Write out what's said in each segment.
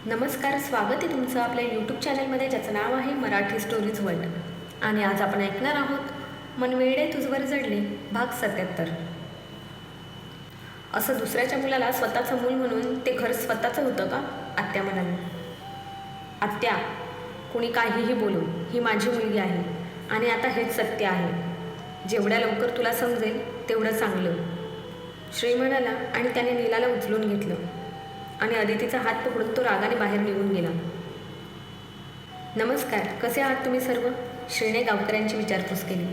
नमस्कार, स्वागत आहे तुमचं आपल्या यूट्यूब चॅनलमध्ये, ज्याचं नाव आहे मराठी स्टोरीज वर्ल्ड. आणि आज आपण ऐकणार आहोत मन वेडे तुझवर जडले भाग 77. असं दुसऱ्याच्या मुलाला स्वतःचं मूल म्हणून ते घर स्वतःचं होतं का? आत्या म्हणाली. आत्या, कुणी काहीही बोलू, ही माझी मुलगी आहे आणि आता हेच सत्य आहे. जेवढ्या लवकर तुला समजेल तेवढं चांगलं, श्री म्हणाला. आणि त्याने नीलाला उचलून घेतलं आणि अदितीचा हात पकडून तो रागाने बाहेर निघून गेला. नमस्कार, कसे आहात तुम्ही सर्व? श्रीने गावकऱ्यांची विचारपूस केली.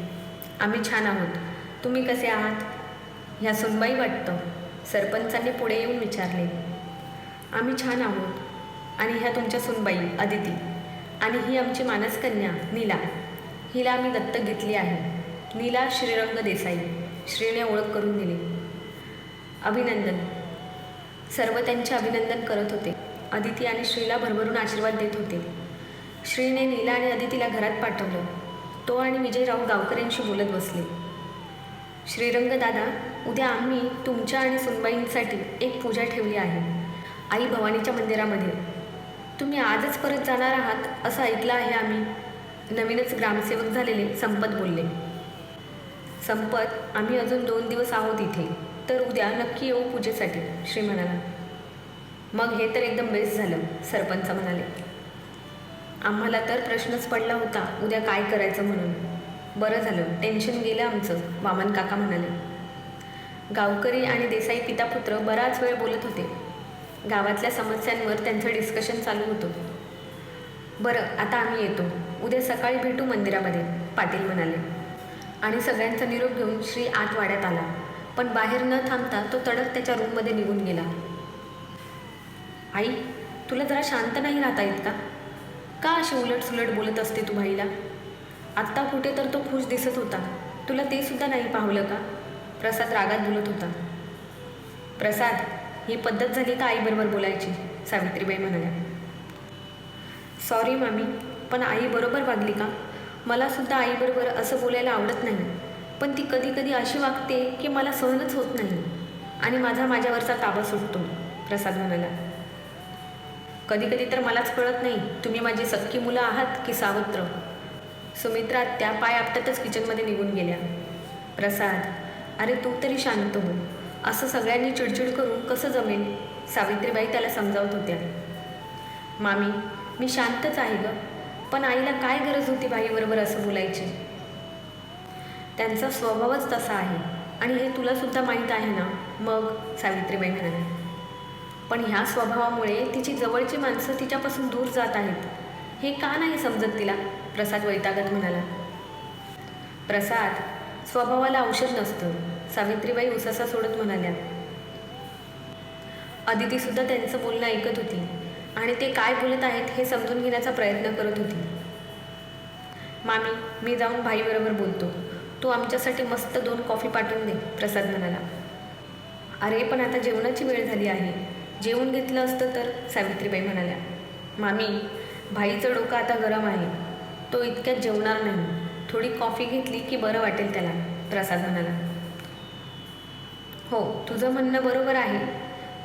आम्ही छान आहोत, तुम्ही कसे आहात? ह्या सुनबाई वाटतं, सरपंचांनी पुढे येऊन विचारले. आम्ही छान आहोत. आणि ह्या तुमच्या सुनबाई अदिती, आणि ही आमची मानसकन्या नीला. हिला आम्ही दत्तक घेतली आहे. नीला श्रीरंग देसाई, श्रीने ओळख करून दिली. अभिनंदन. सर्व त्यांचे अभिनंदन करत होते. अदिती आणि श्रीला भरभरून आशीर्वाद देत होते. श्रीने नीला आणि अदितीला घरात पाठवलं. तो आणि विजयराव गावकऱ्यांशी बोलत बसले. श्रीरंग दादा, उद्या आम्ही तुमच्या आणि सुनबाईंसाठी एक पूजा ठेवली आहे आई भवानीच्या मंदिरामध्ये. तुम्ही आजच परत जाणार आहात असं ऐकलं आहे आम्ही, नवीनच ग्रामसेवक झालेले संपत बोलले. संपत, आम्ही अजून 2 दिवस आहोत इथे, तर उद्या नक्की येऊ पूजेसाठी, श्री म्हणाला. मग हे तर एकदम बेस्ट झालं, सरपंच म्हणाले. आम्हाला तर प्रश्नच पडला होता उद्या काय करायचं म्हणून. बरं झालं, टेन्शन गेलं आमचं, वामन काका म्हणाले. गावकरी आणि देसाई पितापुत्र बराच वेळ बोलत होते. गावातल्या समस्यांवर त्यांचं डिस्कशन चालू होतं. बरं, आता आम्ही येतो, उद्या सकाळी भेटू मंदिरामध्ये, पाटील म्हणाले. आणि सगळ्यांचा निरोप घेऊन श्री आत वाड्यात आला. पण बाहेर न थांबता तो तडक त्याच्या रूममध्ये निघून गेला. आई, तुला जरा शांत नाही राहता येत का? का अशी उलटसुलट बोलत असते तू भाईला? आत्ता कुठे तर तो खुश दिसत होता, तुला ते सुद्धा नाही पाहलं का? प्रसाद रागात बोलत होता. प्रसाद, ही पद्धत झाली का आईबरोबर बोलायची? सावित्रीबाई म्हणाल्या. सॉरी मामी, पण आई बरोबर वागली का? मला सुद्धा आईबरोबर असं बोलायला आवडत नाही, पण ती कधी कधी अशी वागते की मला सहनच होत नाही आणि माझ्यावरचा ताबा सुटतो, प्रसाद म्हणाला. कधी कधी तर मलाच कळत नाही तुम्ही माझी सख्खी मुलं आहात की सावत्र. सुमित्रा त्या पाय आपटतच किचनमध्ये निघून गेल्या. प्रसाद, अरे तू तरी शांत हो, असं सगळ्यांनी चिडचिड करून कसं जमेल? सावित्रीबाई त्याला समजावत होत्या. मामी, मी शांतच आहे ग, पण आईला काय गरज होती बाईबरोबर असं बोलायची? त्यांचा स्वभावच तसा आहे आणि हे तुला सुद्धा माहीत आहे ना. मग, सावित्रीबाई म्हणाल्या. पण ह्या स्वभावामुळे तिची जवळची माणसं तिच्यापासून दूर जात आहेत, हे का नाही समजत तिला? प्रसाद वैतागत म्हणाला. प्रसाद, स्वभावाला औषध नसतं, सावित्रीबाई उसासा सोडत म्हणाल्या. अदितीसुद्धा त्यांचं बोलणं ऐकत होती आणि ते काय बोलत आहेत हे समजून घेण्याचा प्रयत्न करत होती. मामी, मी जाऊन भाईबरोबर बोलतो, तू आमच्यासाठी मस्त 2 कॉफी पाठवून दे, प्रसाद म्हणाला. अरे पण आता जेवणाची वेळ झाली आहे, जेवून घेतलं असतं तर, सावित्रीबाई म्हणाल्या. मामी, भाईचं डोकं आता गरम आहे, तो इतक्यात जेवणार नाही, थोडी कॉफी घेतली की बरं वाटेल त्याला, प्रसाद म्हणाला. हो, तुझं म्हणणं बरोबर आहे,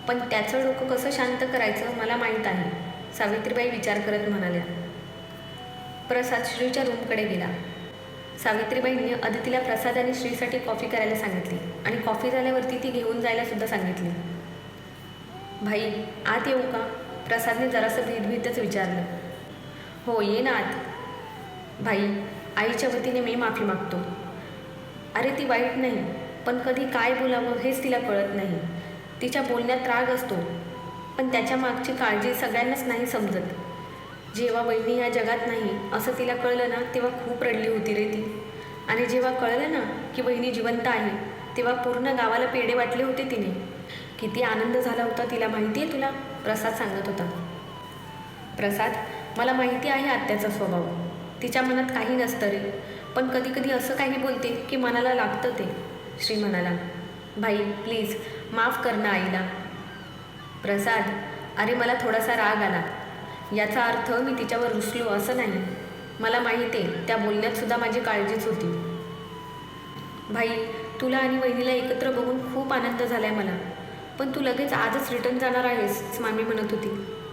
पण त्याचं डोकं कसं शांत करायचं मला माहीत आहे, सावित्रीबाई विचार करत म्हणाल्या. प्रसाद श्रीच्या रूमकडे गेला. सावित्रीबाईंनी अदितीला प्रसाद आणि श्रीसाठी कॉफी करायला सांगितली आणि कॉफी झाल्यावरती ती घेऊन जायला सुद्धा सांगितली. भाई, आत येऊ का? प्रसादने जरासं भीतभीतच विचारलं. हो, ये ना आत. भाई, आईच्या वतीने मी माफी मागतो. अरे ती वाईट नाही, पण कधी काय बोलावं हेच तिला कळत नाही. तिच्या बोलण्यात राग असतो, पण त्याच्या मागची काळजी सगळ्यांनाच नाही समजत. जेव्हा वहिनी ह्या जगात नाही असं तिला कळलं ना, तेव्हा खूप रडली होती रे ती. आणि जेव्हा कळलं ना की वहिनी जिवंत आहे, तेव्हा पूर्ण गावाला पेढे वाटले होते तिने. किती आनंद झाला होता तिला, माहिती आहे तुला? प्रसाद सांगत होता. प्रसाद, मला माहिती आहे आत्याचा स्वभाव, तिच्या मनात काही नसतं रे, पण कधी कधी असं काही बोलते की मनाला लागतं ते, श्री म्हणाला. भाई प्लीज माफ कर ना आईला. प्रसाद, अरे मला थोडासा राग आला, याचा अर्थ मी तिच्यावर रुसलो असं नाही. मला माहिती आहे त्या बोलण्यात सुद्धा माझी काळजीच होती. भाई, तुला आणि वहिनीला एकत्र बघून खूप आनंद झाला आहे मला, पण तू लगेच आजच रिटर्न जाणार आहेस, मामी म्हणत होती.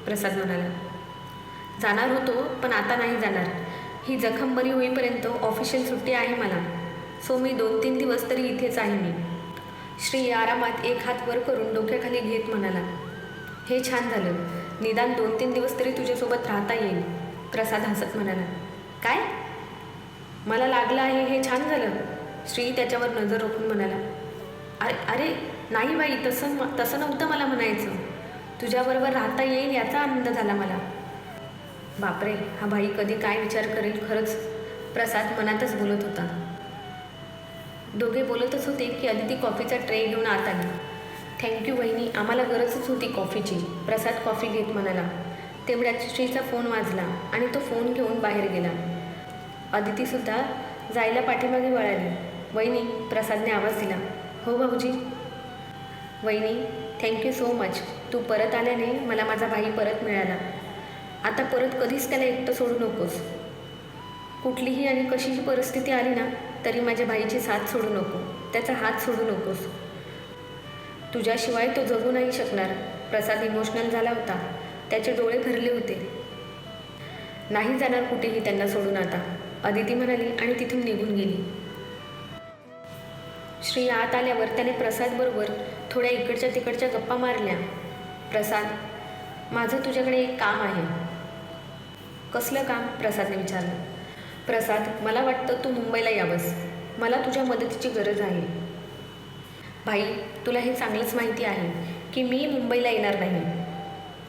प्रसाद म्हणाला. जाणार होतो, पण आता नाही जाणार. ही जखम बरी होईपर्यंत ऑफिशियल सुट्टी आहे मला. सो मी 2-3 दिवस तरी इथेच आहे मी. श्री आरामात एक हात वर करून डोक्याखाली घेत म्हणाला. हे छान झालं. निदान 2-3 दिवस तरी तुझ्यासोबत राहता येईल. प्रसाद हसत म्हणाला. काय? मला लागलं आहे हे छान झालं. श्री त्याच्यावर नजर रोखून म्हणाला. अरे अरे नाही बाई, तसं नव्हतं मला म्हणायचं. तुझ्याबरोबर राहता येईल याचा आनंद झाला मला. बापरे, हा भाई कधी काय विचार करेल खरंच. प्रसाद मनातच बोलत होता. दोघे बोलतच होते की अदिती कॉफीचा ट्रे घेऊन आत आली. थँक्यू वहिनी, आम्हाला गरजच होती कॉफीची. प्रसाद कॉफी घेत म्हणाला. तेवढ्यात श्रीचा फोन वाजला आणि तो फोन घेऊन बाहेर गेला. अदितीसुद्धा जायला पाठीमागे वळाली. वहिनी, प्रसादने आवाज दिला. हो भाऊजी. वहिनी, थँक्यू सो मच. तू परत आल्याने मला माझा भाई परत मिळाला. आता परत कधीच त्याला एकटं सोडू नकोस. कुठलीही आणि कशीही परिस्थिती आली ना तरी माझ्या भाईची साथ सोडू नको, त्याचा हात सोडू नकोस. तुझ्याशिवाय तो जगू नाही शकणार. प्रसाद इमोशनल झाला होता. त्याचे डोळे भरले होते. नाही जाणार कुठेही त्यांना सोडून आता, अदिती म्हणाली आणि तिथून निघून गेली. श्री आत आल्यावर त्याने प्रसादबरोबर थोड्या इकडच्या तिकडच्या गप्पा मारल्या. प्रसाद, माझं तुझ्याकडे एक काम आहे. कसलं काम? प्रसादने विचारलं. प्रसाद, मला वाटतं तू मुंबईला यावंस. मला तुझ्या मदतीची गरज आहे. भाई, तुला हे चांगलंच माहिती आहे की मी मुंबईला येणार नाही.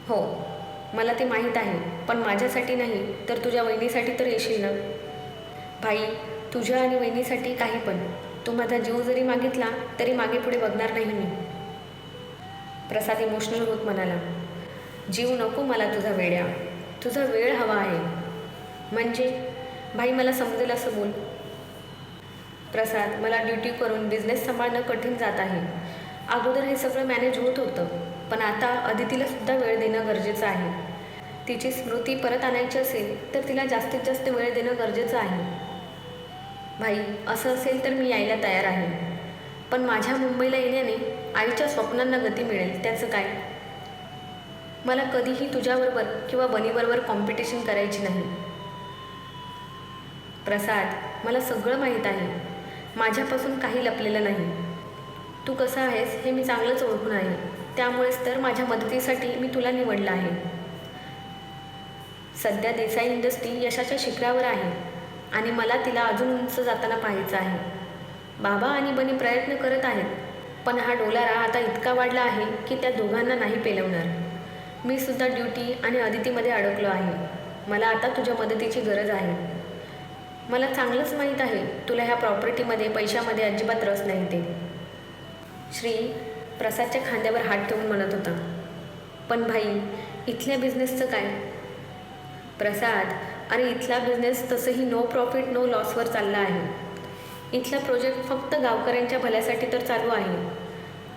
हो, मला ते माहीत आहे, पण माझ्यासाठी नाही तर तुझ्या वहिनीसाठी तर येशील ना. भाई, तुझ्या आणि वहिनीसाठी काही पण. तू माझा जीव जरी मागितला तरी मागे पुढे बघणार नाही मी. प्रसाद इमोशनल होत म्हणाला. जीव नको मला तुझा वेड्या, तुझा वेळ हवा आहे. म्हणजे? भाई, मला समजेल असं बोल. प्रसाद, मला ड्युटी करून बिझनेस सांभाळणं कठीण जात आहे. अगोदर हे सगळं मॅनेज होत होतं, पण आता अदितीलासुद्धा वेळ देणं गरजेचं आहे. तिची स्मृती परत आणायची असेल तर तिला जास्तीत जास्त वेळ देणं गरजेचं आहे. भाई, असं असेल तर मी यायला तयार आहे, पण माझ्या मुंबईला येण्याने आईच्या स्वप्नांना गती मिळेल त्याचं काय? मला कधीही तुझ्याबरोबर किंवा बनीबरोबर कॉम्पिटिशन करायची नाही. प्रसाद, मला सगळं माहीत आहे. माझ्यापासून काही लपलेलं नाही. तू कसा आहेस हे मी चांगलंच ओळखून आहे. त्यामुळेच तर माझ्या मदतीसाठी मी तुला निवडलं आहे. सध्या देसाई इंडस्ट्री यशाच्या शिखरावर आहे आणि मला तिला अजून उंच जाताना पाहायचं आहे. बाबा आणि बनी प्रयत्न करत आहेत, पण हा डोलारा आता इतका वाढला आहे की त्या दोघांना नाही पेलवणार. मी सुद्धा ड्युटी आणि अदितीमध्ये अडकलो आहे. मला आता तुझ्या मदतीची गरज आहे. मला चांगलंच माहीत आहे तुला ह्या प्रॉपर्टीमध्ये पैशामध्ये अजिबात रस नाही ते. श्री प्रसादच्या खांद्यावर हात ठेवून म्हणत होता. पण भाई, इथल्या बिझनेसचं काय? प्रसाद, अरे इथला बिझनेस तसंही नो प्रॉफिट नो लॉसवर चालला आहे. इथला प्रोजेक्ट फक्त गावकऱ्यांच्या भल्यासाठी तर चालू आहे.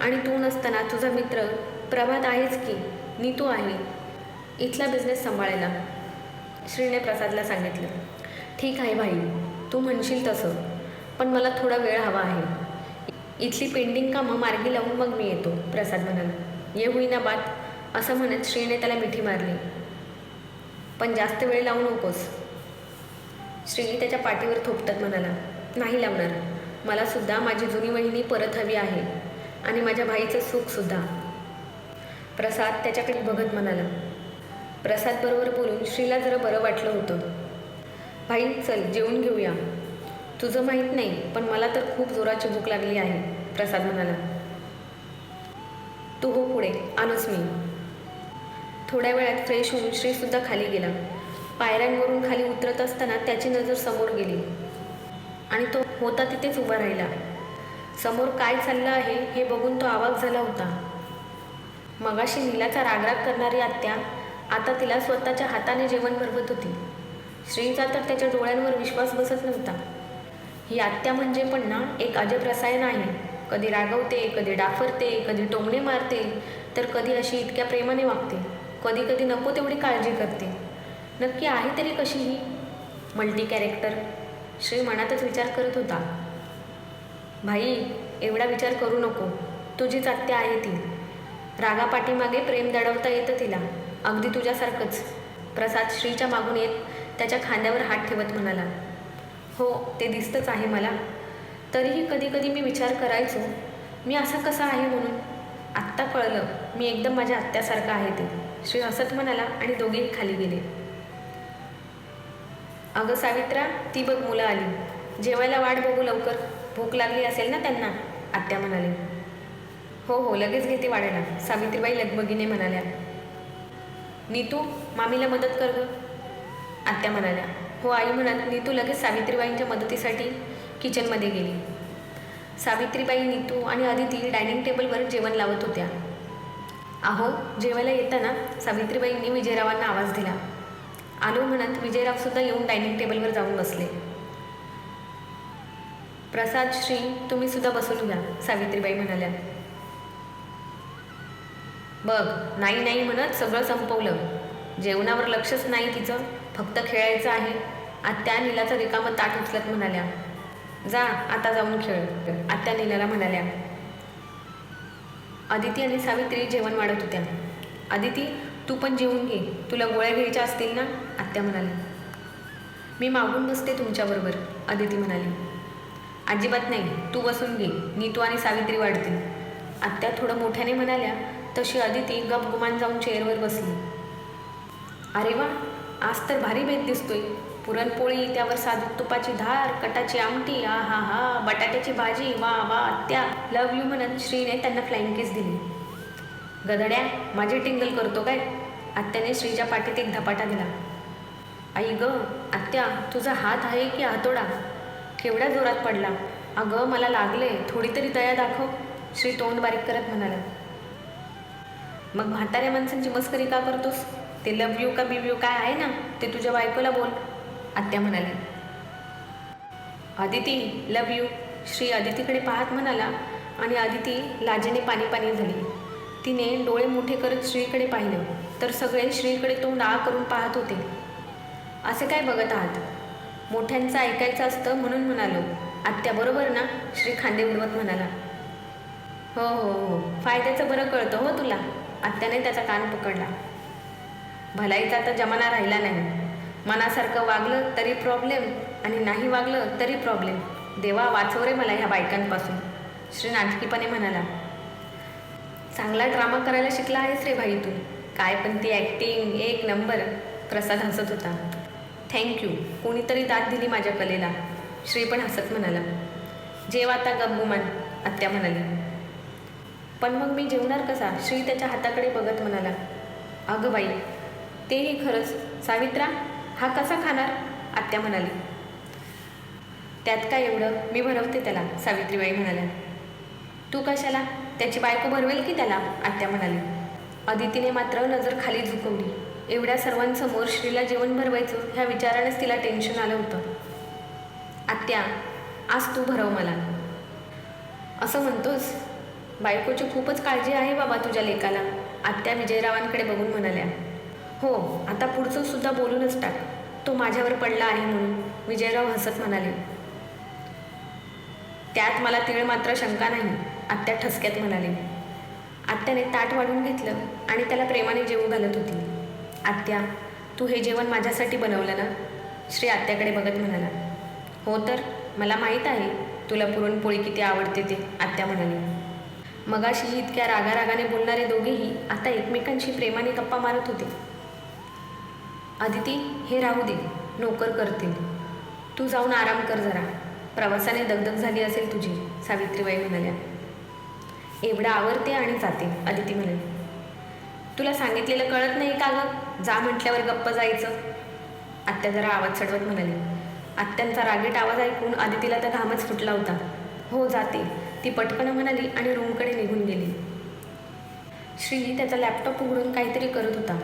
आणि तू नसताना तुझा मित्र प्रभात आहेच की, नीतू आहे इथला बिझनेस सांभाळायला. श्रीने प्रसादला सांगितलं. ठीक आहे भाई, तू म्हणशील तसं, पण मला थोडा वेळ हवा आहे. इथली पेंडिंग कामं मार्गी लावून मग मी येतो. प्रसाद म्हणाला. ये होईना बात, असं म्हणत श्रीने त्याला मिठी मारली. पण जास्त वेळ लावू नकोस. श्री त्याच्या पाठीवर थोपटत म्हणाला. नाही लावणार. मला सुद्धा माझी जुनी वहिनी परत हवी आहे आणि माझ्या भाईचं सुखसुद्धा. प्रसाद त्याच्याकडे बघत म्हणाला. प्रसादबरोबर बोलून श्रीला जरा बरं वाटलं होतं. भाई, चल जेवून घेऊया. तुझं माहीत नाही, पण मला तर खूप जोराची भूक लागली आहे. प्रसाद म्हणाला. तू हो पुढे, आलोच मी. थोड्या वेळात फ्रेश होऊन श्रीसुद्धा खाली गेला. पायऱ्यांवरून खाली उतरत असताना त्याची नजर समोर गेली आणि तो होता तिथेच उभा राहिला. समोर काय चाललं आहे हे बघून तो आवाज झाला होता. मगाशी नीलाचा रागराग करणारी आत्या आता तिला स्वतःच्या हाताने जेवण भरवत होती. श्रीचा तर त्याच्या डोळ्यांवर विश्वास बसत नव्हता. ही आत्या म्हणजे पण ना एक अजब रसायन आहे. कधी रागवते, कधी डाफरते, कधी टोमणे मारते, तर कधी अशी इतक्या प्रेमाने वागते. कधी कधी नको तेवढी काळजी करते. नक्की आहे तरी कशी ही मल्टी कॅरेक्टर? श्री मनातच विचार करत होता. भाई, एवढा विचार करू नको. तुझीच आत्या आहे ती. रागापाठीमागे प्रेम दडवता येतं तिला. अगदी तुझ्यासारखंच. प्रसाद श्रीच्या मागून येत त्याच्या खांद्यावर हात ठेवत म्हणाला. हो, ते दिसतंच आहे मला. तरीही कधी कधी मी विचार करायचो, मी असा कसा आहे म्हणून. आत्ता कळलं, मी एकदम माझ्या आत्यासारखं आहे ते. श्री हसत म्हणाला आणि दोघे खाली गेले. अगं सावित्रा, ती बघ मुलं आली. जेवायला वाट बघू लवकर, भूक लागली असेल ना त्यांना, आत्या म्हणाले. हो हो, लगेच घेते वाढायला, सावित्रीबाई लगबगीने म्हणाल्या. नीतू, मामीला मदत कर गं, आत्या म्हणाल्या. हो आई म्हणत नीतू लगेच सावित्रीबाईंच्या मदतीसाठी किचनमध्ये गेली. सावित्रीबाई, नीतू आणि अदिती डायनिंग टेबलवर जेवण लावत होत्या. अहो, जेवायला येताना सावित्रीबाईंनी विजयरावांना आवाज दिला. आलो म्हणत विजयरावसुद्धा येऊन डायनिंग टेबलवर जाऊन बसले. प्रसाद, श्री, तुम्ही सुद्धा बसून घ्या, सावित्रीबाई म्हणाल्या. बघ, नाही नाही म्हणत सगळं संपवलं. जेवणावर लक्षच नाही तिचं, फक्त खेळायचं आहे, आत्या नीलाचं रिकामं ताट उचलत म्हणाल्या. जा आता जाऊन खेळ, आत्या नीलाला म्हणाल्या. अदिती आणि सावित्री जेवण वाढत होत्या. अदिती, तू पण जेवून घे, तुला गोळ्या घ्यायच्या असतील ना, आत्या म्हणाली. मी मागून बसते तुमच्याबरोबर, अदिती म्हणाली. अजिबात नाही, तू बसून घे, नीतू आणि सावित्री वाढतील, आत्या थोडं मोठ्याने म्हणाल्या. तशी अदिती गपगुमान जाऊन चेअरवर बसली. अरे वा, आज तर भारी बेत दिसतोय. पुरणपोळी, त्यावर साजूक तुपाची धार, कटाची आमटी, आ हा हा, बटाट्याची भाजी, वा वा आत्या, लव यू म्हणत श्रीने त्यांना फ्लाइंग किस दिली. गधड्या, माझी टिंगल करतो काय, आत्याने श्रीच्या पाठीत एक धपाटा दिला. आई ग, आत्या, तुझा हात आहे की हातोडा, केवढ्या जोरात पडला. अगं मला लागले, थोडी तरी दया दाखव, श्री तोंड बारीक करत म्हणाला. मग म्हाताऱ्या माणसांची मस्करी का करतोस, ते लव यू का बिव यू काय आहे ना, ते तुझ्या बायकोला बोल, आत्या म्हणाली. अदिती, लव यू, श्री अदितीकडे पाहत म्हणाला आणि अदिती लाजेने पाणी पाणी झाली. तिने डोळे मोठे करत श्रीकडे पाहिलं तर सगळे श्रीकडे तोंड आ करून पाहत होते. असे काय बघत आहात, मोठ्यांचं ऐकायचं असतं म्हणून म्हणालो, आत्या बरोबर ना, श्री खांदे उडवत म्हणाला. हो हो हो, फायद्याचं बरं कळतं हो तुला, आत्याने त्याचा कान पकडला. भलाईचा आता जमाना राहिला नाही, मनासारखं वागलं तरी प्रॉब्लेम आणि नाही वागलं तरी प्रॉब्लेम. देवा वाचव रे मला ह्या बायकांपासून, श्री नाटकीपणे म्हणाला. चांगला ड्रामा करायला शिकला आहेस रे भाई तू, काय पण ती ॲक्टिंग एक नंबर, प्रसाद हसत होता. थँक्यू, कोणीतरी दाद दिली माझ्या कलेला, श्री पण हसत म्हणाला. जेव आता गपगुमान, आत्या म्हणाली. पण मग मी जेवणार कसा, श्री त्याच्या हाताकडे बघत म्हणाला. अगं बाई, तेही खरंच, सावित्रा हा कसा खाणार, आत्या म्हणाली. त्यात काय एवढं, मी भरवते त्याला, सावित्रीबाई म्हणाल्या. तू कशाला, त्याची बायको भरवेल की त्याला, आत्या म्हणाली. अदितीने मात्र नजर खाली झुकवली. एवढ्या सर्वांसमोर श्रीला जेवण भरवायचं ह्या विचारानेच तिला टेन्शन आलं होतं. आत्या, आज तू भरव मला. असं म्हणतोस, बायकोची खूपच काळजी आहे बाबा तुझ्या लेकाला, आत्या विजयरावांकडे बघून म्हणाल्या. हो, आता पुढचं सुद्धा बोलूनच टाक, तो माझ्यावर पडला आहे म्हणून, विजयराव हसत म्हणाले. त्यात मला तीळ मात्र शंका नाही, आत्या ठसक्यात म्हणाले. आत्याने ताट वाढून घेतलं आणि त्याला प्रेमाने जेवू घालत होती. आत्या, तू हे जेवण माझ्यासाठी बनवलं ना, श्री आत्याकडे बघत म्हणाला. हो तर, मला माहीत आहे तुला पुरणपोळी किती आवडते ते, आत्या म्हणाली. मगाशी इतक्या रागारागाने बोलणारे दोघेही आता एकमेकांशी प्रेमाने गप्पा मारत होते. अदिती, हे राहू दे, नोकर करतील, तू जाऊन आराम कर जरा, प्रवासाने दगदग झाली असेल तुझी, सावित्रीबाई म्हणाल्या. एवढं आवरते आणि जाते, अदिती म्हणाली. तुला सांगितलेलं कळत नाही का गं, जा म्हटल्यावर गप्प जायचं, आत्या जरा आवाज चढवत म्हणाली. आत्यांचा रागीट आवाज ऐकून अदितीला तर घामच फुटला होता. हो जाते, ती पटकन म्हणाली आणि रूमकडे निघून गेली. श्री त्याचा लॅपटॉप उघडून काहीतरी करत होता.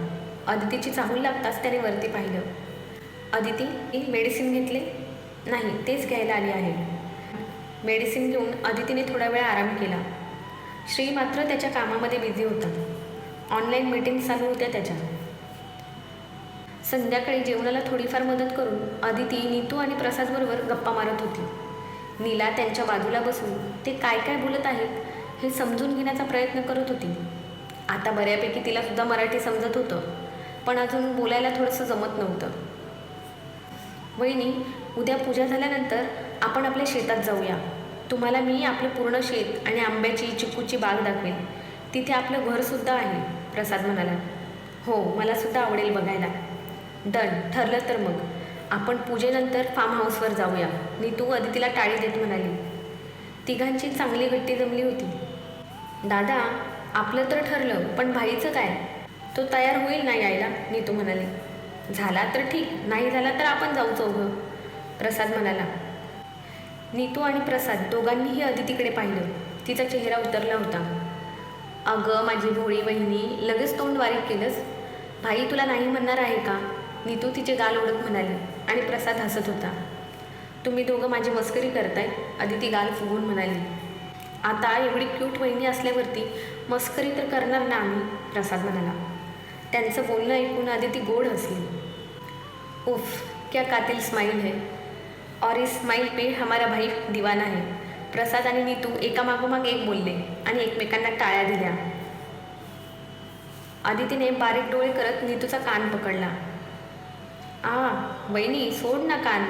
अदितीची चाहूल लागताच त्याने वरती पाहिलं. अदिती, मेडिसिन घेतले? नाही, तेच घ्यायला आली आहे. मेडिसिन घेऊन अदितीने थोडा वेळ आराम केला. श्री मात्र त्याच्या कामामध्ये बिझी होता. ऑनलाईन मीटिंग चालू होत्या त्याच्या. संध्याकाळी जेवणाला थोडीफार मदत करून अदिती नीतू आणि प्रसादबरोबर गप्पा मारत होती. नीला त्यांच्या बाजूला बसून ते काय काय बोलत आहेत हे समजून घेण्याचा प्रयत्न करत होती. आता बऱ्यापैकी तिला सुद्धा मराठी समजत होतं. पण अजून बोलायला थोडंसं जमत नव्हतं. वहिनी, उद्या पूजा झाल्यानंतर आपण आपल्या शेतात जाऊया. तुम्हाला मी आपलं पूर्ण शेत आणि आंब्याची चिकूची बाग दाखवेल. तिथे आपलं घरसुद्धा आहे, प्रसाद म्हणाला. हो, मलासुद्धा आवडेल बघायला. डन, ठरलं तर मग. आपण पूजेनंतर फार्म हाऊसवर जाऊया. नीतू अदितीला टाळी देत म्हणाली. तिघांची चांगली गट्टी जमली होती. दादा, आपलं तर ठरलं, पण भाईचं काय? तो तयार होईल ना यायला, नीतू म्हणाली. झाला तर ठीक, नाही झाला तर आपण जाऊ चौघं, प्रसाद म्हणाला. नीतू आणि प्रसाद दोघांनीही अदितीकडे पाहिलं. तिचा चेहरा उतरला होता. अगं माझी भोळी वहिनी, लगेच तोंड बारीक केलंस. भाई तुला नाही म्हणणार आहे का? नीतू तिचे गाल ओढत म्हणाली आणि प्रसाद हसत होता. तुम्ही दोघं माझी मस्करी करताय, अदिती गाल फुगवून म्हणाली. आता एवढी क्यूट वहिनी असल्यावरती मस्करी तर करणार ना आम्ही, प्रसाद म्हणाला. त्यांचं बोलणं ऐकून अदिती गोड हसली. उफ, क्या कातिल स्माइल है, और इस स्माइल पे हमारा भाई दीवाना है. प्रसाद आणि नीतू एकामागोमाग एक बोलले आणि एकमेकांना टाळ्या दिल्या. अदितीने बारीक डोळे करत नीतूचा कान पकडला. वहिनी सोड ना कान.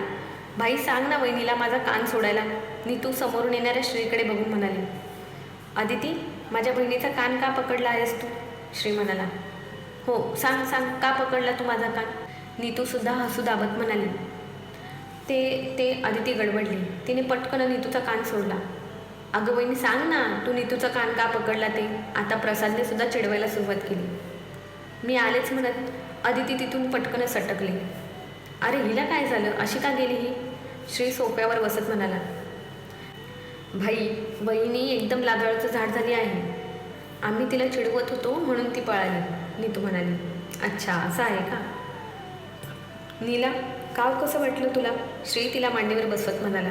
भाई सांग ना वहिनीला माझा कान सोडायला, नीतू समोरून येणाऱ्या श्रीकडे बघून म्हणाली. अदिती, माझ्या बहिणीचा कान का पकडला आहेस तू? श्री म्हणाला. हो, सांग सांग, का पकडला तू माझा कान? नीतूसुद्धा हसू दाबत म्हणाली. ते अदिती गडबडली. तिने पटकन नीतूचा कान सोडला. अगं वहिनी सांग ना, तू नीतूचा कान का पकडला ते? आता प्रसादने सुद्धा चिडवायला सुरुवात केली. मी आलेच म्हणत अदिती तिथून पटकन सटकली. अरे हिला काय झालं, अशी का गेली ही? श्री सोफ्यावर बसत म्हणाला. भाई, वहिनी एकदम लाजाळूचं झाड झाली आहे. आम्ही तिला चिडवत होतो म्हणून ती पळाली, नीतू म्हणाली. अच्छा, असं आहे का? नीला, गाव कसं वाटलं तुला? श्री तिला मांडीवर बसवत म्हणाला.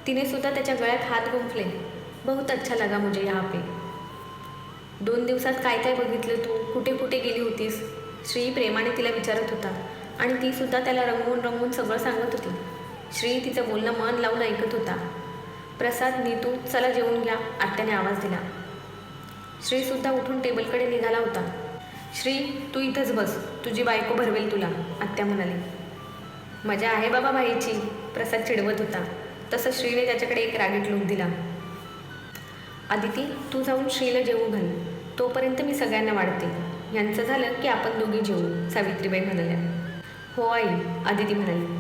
तिने सुद्धा त्याच्या गळ्यात हात गुंफले. बहुत अच्छा लगा मुझे यहाँ पे. 2 दिवसात काय काय बघितलं तू? कुठे कुठे गेली होतीस? श्री प्रेमाने तिला विचारत होता आणि ती सुद्धा त्याला रंगवून रंगवून सगळं सांगत होती. श्री तिचं बोलणं मन लावून ऐकत होता. प्रसाद, नीतू, चला जेवून घ्या, आत्याने आवाज दिला. श्रीसुद्धा उठून टेबलकडे निघाला होता. श्री, तू इथंच बस, तुझी बायको भरवेल तुला, आत्या म्हणाली. मजा आहे बाबा बाईची, प्रसाद चिडवत होता. तसं श्रीने त्याच्याकडे एक रागीट लूक दिला. अदिती, तू जाऊन श्रीला जेवू घाल, तोपर्यंत मी सगळ्यांना वाढते. यांचं झालं की आपण दोघी जेवू, सावित्रीबाई म्हणाल्या. हो आई, अदिती म्हणाली.